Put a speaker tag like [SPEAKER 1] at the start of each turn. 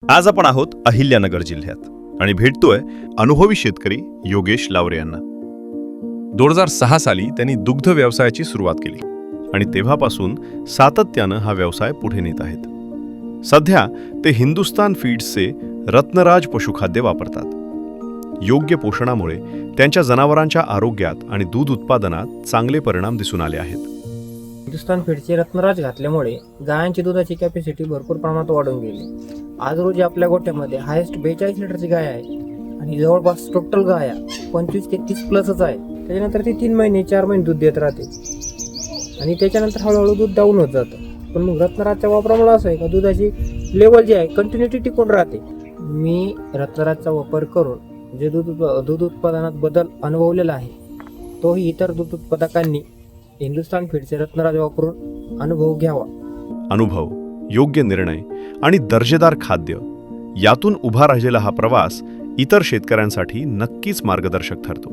[SPEAKER 1] आज आपण आहोत अहिल्यानगर जिल्ह्यात आणि भेटतोय अनुभवी शेतकरी योगेश लावरे यांना.
[SPEAKER 2] 2006 साली त्यांनी दुग्ध व्यवसायाची सुरुवात केली.
[SPEAKER 1] आणि तेव्हापासून सातत्यानं हा व्यवसाय पुढे नेत आहेत. सध्या ते हिंदुस्तान फीड्सचे रत्नराज पशुखाद्य वापरतात. योग्य पोषणामुळे त्यांच्या जनावरांच्या आरोग्यात आणि दूध उत्पादनात चांगले परिणाम दिसून आले आहेत.
[SPEAKER 3] हिंदुस्तान फीडचे रत्नराज घातल्यामुळे गायांची दुधाची कॅपॅसिटी भरपूर प्रमाणात वाढून गेली. आज रोजी आपल्या गोठ्यामध्ये हायेस्ट 42 लिटरची गाय आहे आणि जवळपास टोटल गाया 25 ते 30 प्लसच आहे. त्याच्यानंतर ती 3 महिने 4 महिने दूध देत राहते आणि त्याच्यानंतर हळूहळू दूध डाऊन होत जातं. पण मग रत्नराजच्या वापरामुळे असं आहे का दुधाची लेवल जी आहे कंटिन्युटी टिकून राहते. मी रत्नराजचा वापर करून जे दूध उत्पादनात बदल अनुभवलेला आहे तोही इतर दूध उत्पादकांनी हिंदुस्तान फीडचे रत्नराज वापरून अनुभव घ्यावा.
[SPEAKER 1] अनुभव, योग्य निर्णय आणि दर्जेदार खाद्य यातून उभा राहिलेला हा प्रवास इतर शेतकऱ्यांसाठी नक्कीच मार्गदर्शक ठरतो.